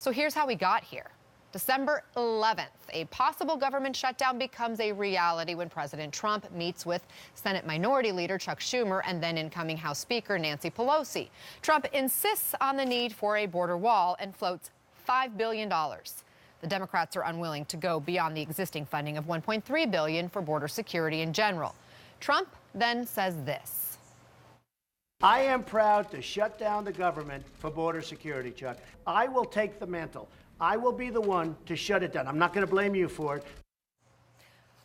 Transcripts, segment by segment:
So here's how we got here. December 11th, a possible government shutdown becomes a reality when President Trump meets with Senate Minority Leader Chuck Schumer and then incoming House Speaker Nancy Pelosi. Trump insists on the need for a border wall and floats $5 billion. The Democrats are unwilling to go beyond the existing funding of $1.3 billion for border security in general. Trump then says this. I am proud to shut down the government for border security, Chuck. I will take the mantle. I will be the one to shut it down. I'm not going to blame you for it.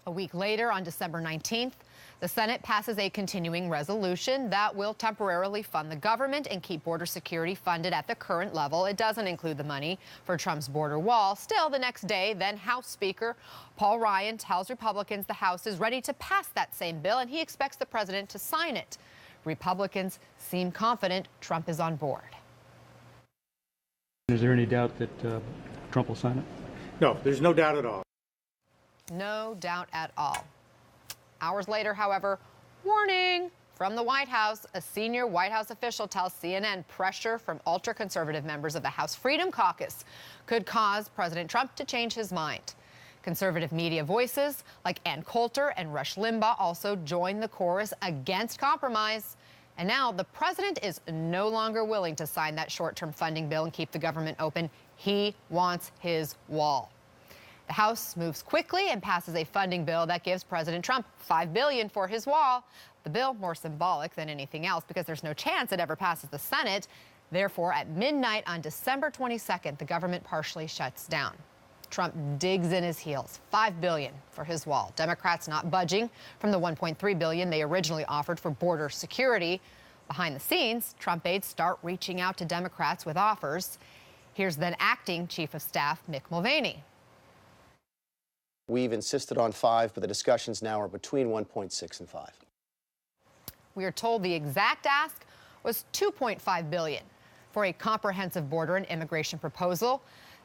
A week later, on December 19th, the Senate passes a continuing resolution that will temporarily fund the government and keep border security funded at the current level. It doesn't include the money for Trump's border wall. Still, the next day, then House Speaker Paul Ryan tells Republicans the House is ready to pass that same bill, and he expects the president to sign it. Republicans seem confident Trump is on board. Is there any doubt that Trump will sign it? No, there's no doubt at all. No doubt at all. Hours later, however, warning from the White House. A senior White House official tells CNN pressure from ultra-conservative members of the House Freedom Caucus could cause President Trump to change his mind. Conservative media voices like Ann Coulter and Rush Limbaugh also join the chorus against compromise. And now the president is no longer willing to sign that short-term funding bill and keep the government open. He wants his wall. The House moves quickly and passes a funding bill that gives President Trump $5 billion for his wall. The bill more symbolic than anything else because there's no chance it ever passes the Senate. Therefore, at midnight on December 22nd, the government partially shuts down. Trump digs in his heels, $5 billion for his wall. Democrats not budging from the $1.3 billion they originally offered for border security. Behind the scenes, Trump aides start reaching out to Democrats with offers. Here's then acting Chief of Staff Mick Mulvaney. We've insisted on 5, but the discussions now are between 1.6 and 5. We are told the exact ask was $2.5 billion for a comprehensive border and immigration proposal.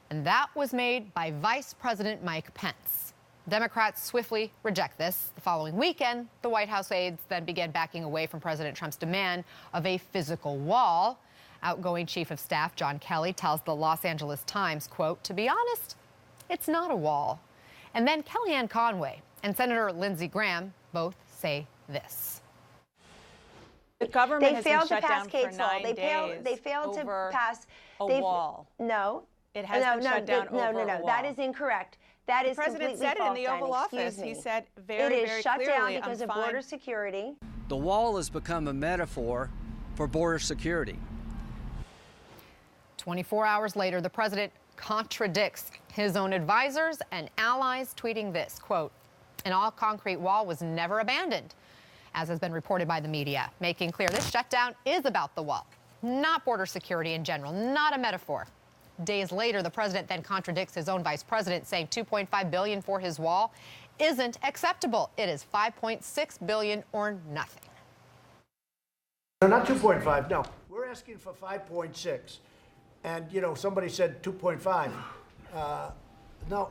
And that was made by Vice President Mike Pence. Democrats swiftly reject this. The following weekend, the White House aides then began backing away from President Trump's demand of a physical wall. Outgoing Chief of Staff John Kelly tells the Los Angeles Times, quote, "To be honest, it's not a wall." And then Kellyanne Conway and Senator Lindsey Graham both say this. The government has failed been to shut pass down Kate's for 9 days. They failed to pass a wall. No. It has been shut down over a wall. That is incorrect. That is completely false. The president said it in the Oval Office. He said very clearly, it is shut down because of border security. The wall has become a metaphor for border security. 24 hours later, the president contradicts his own advisors and allies, tweeting this, quote, "An all-concrete wall was never abandoned," as has been reported by the media, making clear this shutdown is about the wall, not border security in general, not a metaphor. Days later, the president then contradicts his own vice president, saying $2.5 billion for his wall isn't acceptable. It is $5.6 billion or nothing. No, not 2.5. No, we're asking for 5.6. And, you know, somebody said 2.5. No.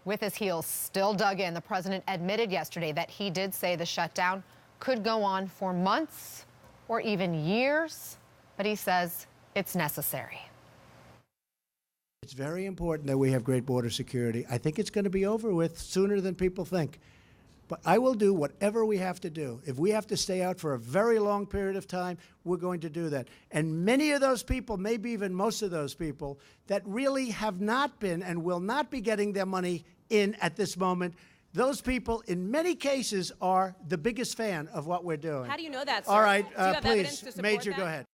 With his heels still dug in, the president admitted yesterday that he did say the shutdown could go on for months or even years, but he says it's necessary. It's very important that we have great border security. I think it's going to be over with sooner than people think. But I will do whatever we have to do. If we have to stay out for a very long period of time, we're going to do that. And many of those people, maybe even most of those people, that really have not been and will not be getting their money in at this moment, those people, in many cases, are the biggest fan of what we're doing. How do you know that, sir? All right, Do you have please, evidence to support Major, that? go ahead.